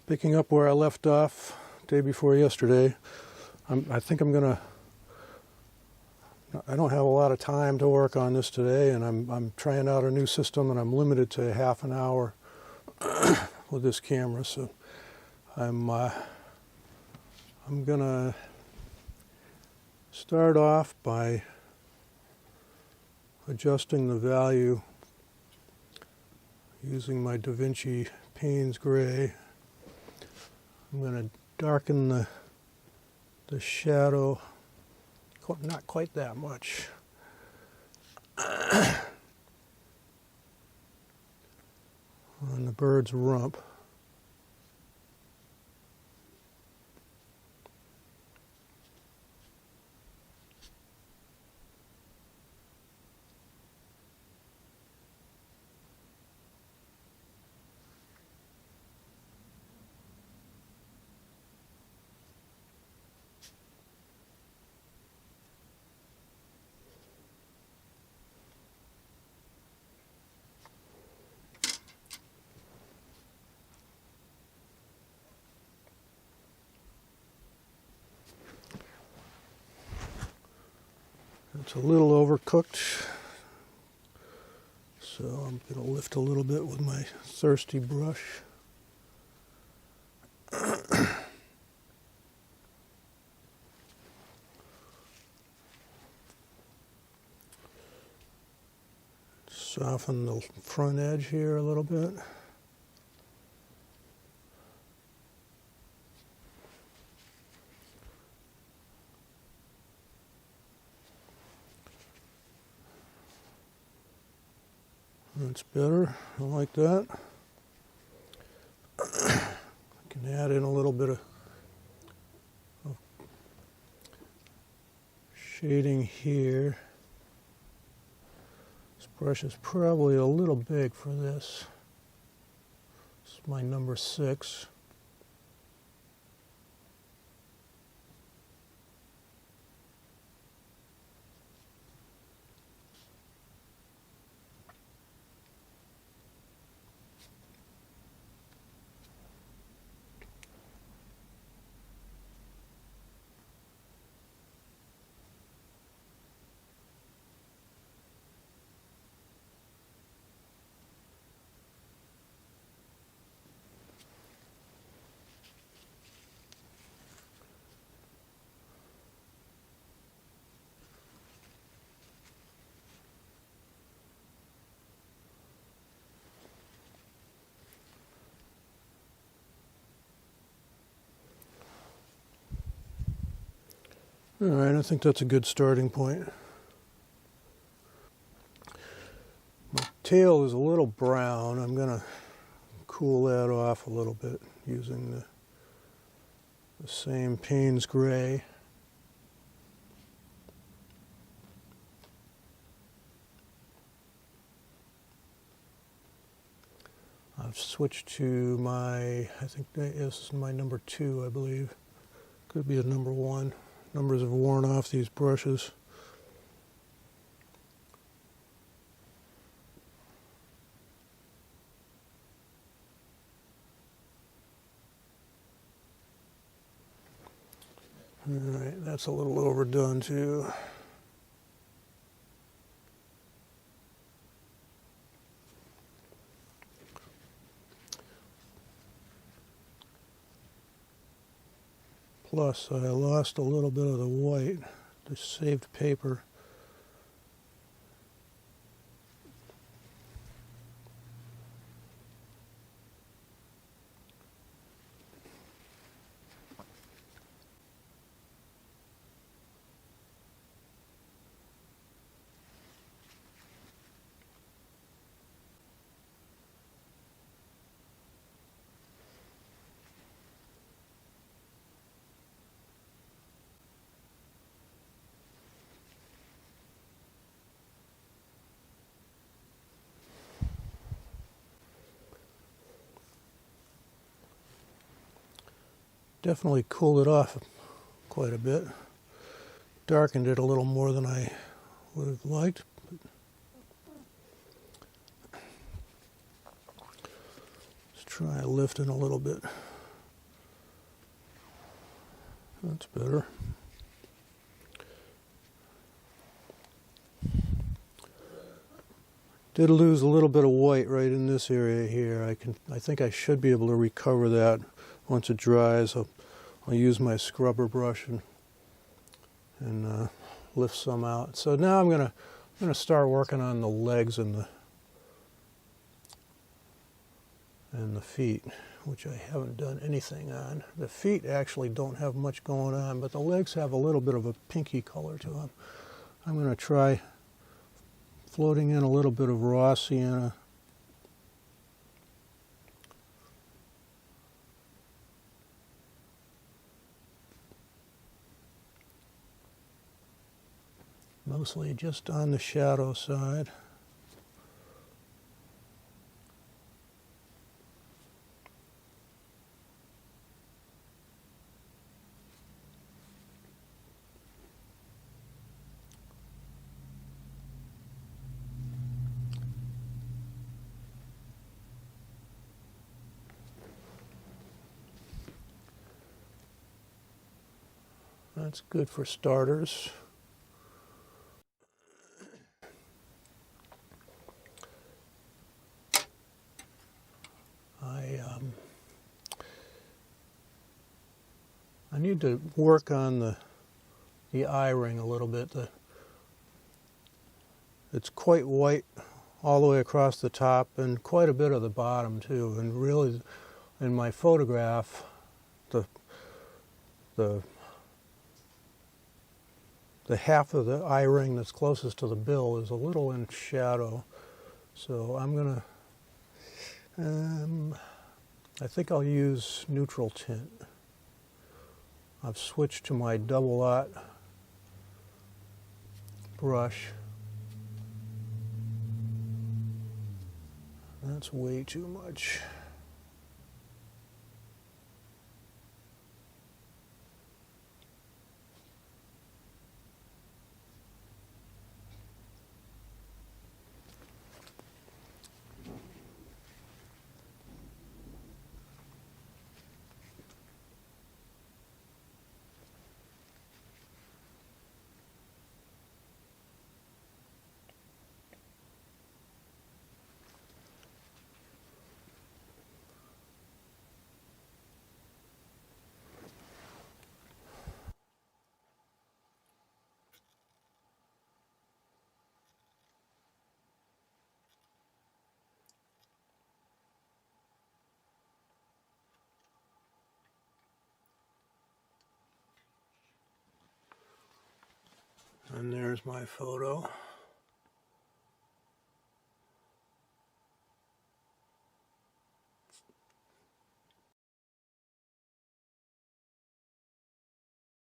Picking up where I left off day before yesterday. I think I'm gonna. I don't have a lot of time to work on this today, and I'm trying out a new system, and I'm limited to half an hour with this camera. So I'm gonna start off by adjusting the value using my Da Vinci Payne's Gray. I'm going to darken the shadow, not quite that much. On the bird's rump. It's a little overcooked, so I'm going to lift a little bit with my thirsty brush. Soften the front edge here a little bit. That's better. I like that. I can add in a little bit of shading here. This brush is probably a little big for this. This is my number 6. All right, I think that's a good starting point. My tail is a little brown. I'm going to cool that off a little bit using the same Payne's Gray. I've switched to my, I think this is my number 2, I believe. Could be a number 1. Numbers have worn off these brushes. All right, that's a little overdone too. Plus, I lost a little bit of the white, the saved paper. Definitely cooled it off quite a bit. Darkened it a little more than I would have liked. Let's try lifting a little bit That's better. Did lose a little bit of white right in this area here. I think I should be able to recover that once it dries. I'll use my scrubber brush and lift some out. So now I'm gonna start working on the legs and the feet, which I haven't done anything on. The feet actually don't have much going on, but the legs have a little bit of a pinky color to them. I'm gonna try floating in a little bit of raw sienna. Mostly just on the shadow side. That's good for starters. I need to work on the eye ring a little bit. It's quite white all the way across the top and quite a bit of the bottom too. And really, in my photograph, the half of the eye ring that's closest to the bill is a little in shadow. So I'm gonna, I think I'll use neutral tint. I've switched to my double aught brush. That's way too much. And there's my photo.